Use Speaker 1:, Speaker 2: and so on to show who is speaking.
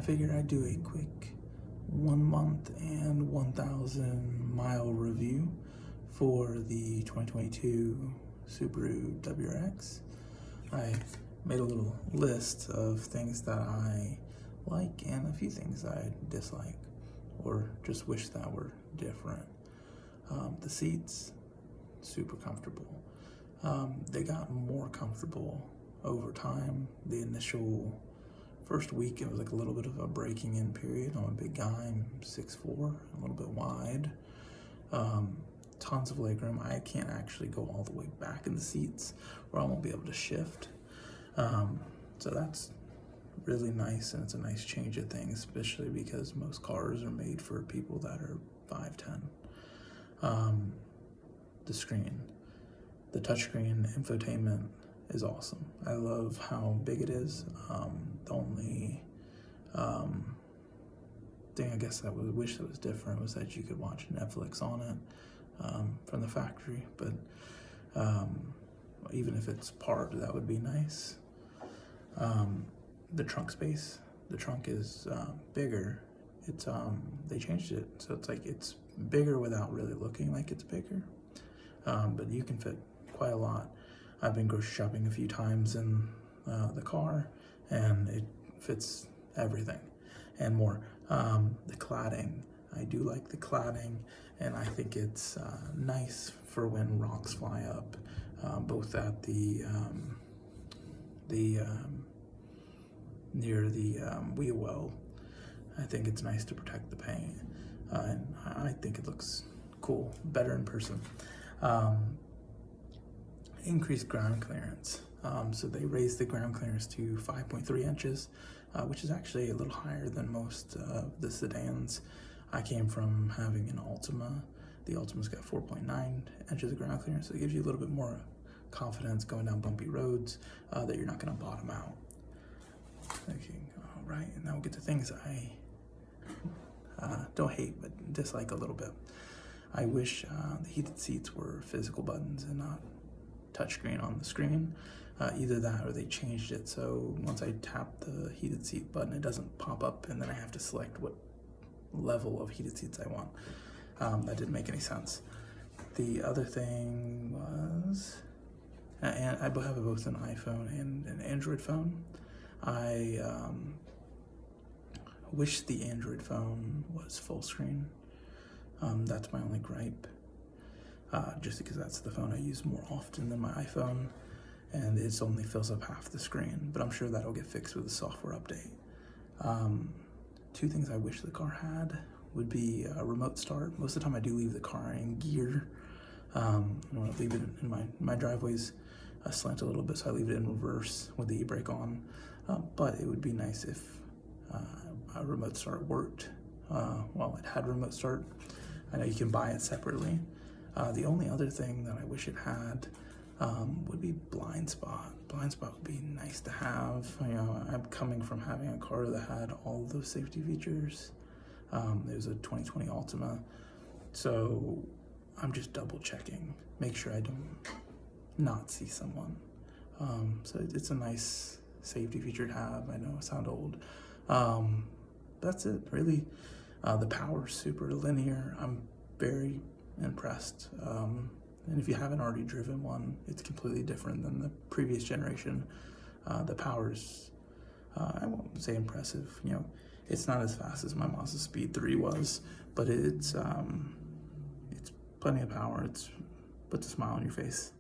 Speaker 1: figured I'd do a quick 1 month and 1,000 mile review for the 2022 Subaru WRX. I made a little list of things that I like and a few things I dislike or just wish that were different. The seats, super comfortable. They got more comfortable over time. The initial first week, it was like a little bit of a breaking in period. I'm a big guy, I'm 6'4", a little bit wide. Tons of legroom. I can't actually go all the way back in the seats or I won't be able to shift. So that's really nice, and it's a nice change of things, especially because most cars are made for people that are 5'10". The screen, the touchscreen infotainment is awesome. I love how big it is. The only thing I guess I would wish that was different was that you could watch Netflix on it from the factory, but even if it's part, that would be nice. The trunk space, the trunk is bigger. It's they changed it, so it's like it's bigger without really looking like it's bigger, but you can fit quite a lot. I've been grocery shopping a few times in the car, and it fits everything and more. The cladding, I do like the cladding, and I think it's nice for when rocks fly up, both at the near the wheel well. I think it's nice to protect the paint, and I think it looks cool, better in person. Increased ground clearance. So they raised the ground clearance to 5.3 inches, which is actually a little higher than most of the sedans. I came from having an Altima. The Altima's got 4.9 inches of ground clearance, so it gives you a little bit more confidence going down bumpy roads that you're not going to bottom out. Okay, all right, and now we'll get to things I don't hate but dislike a little bit. I wish the heated seats were physical buttons and not touchscreen on the screen. Either that or they changed it so once I tap the heated seat button, it doesn't pop up and then I have to select what level of heated seats I want. That didn't make any sense. The other thing was, and I have both an iPhone and an Android phone. I wish the Android phone was full screen. That's my only gripe, just because that's the phone I use more often than my iPhone, and it only fills up half the screen, but I'm sure that'll get fixed with a software update. Two things I wish the car had would be a remote start. Most of the time I do leave the car in gear. I want to leave it in my driveway's slant a little bit, so I leave it in reverse with the e-brake on. But it would be nice if a remote start worked. Well, it had remote start. I know you can buy it separately. The only other thing that I wish it had would be blind spot. Blind spot would be nice to have. You know, I'm coming from having a car that had all those safety features. It was a 2020 Altima, so I'm just double checking, make sure I don't not see someone. So it's a nice safety feature to have. I know I sound old. That's it, really. The power's super linear. I'm very impressed. And if you haven't already driven one, it's completely different than the previous generation. The power's, I won't say impressive. You know, it's not as fast as my Mazda Speed 3 was, but it's plenty of power. It's puts a smile on your face.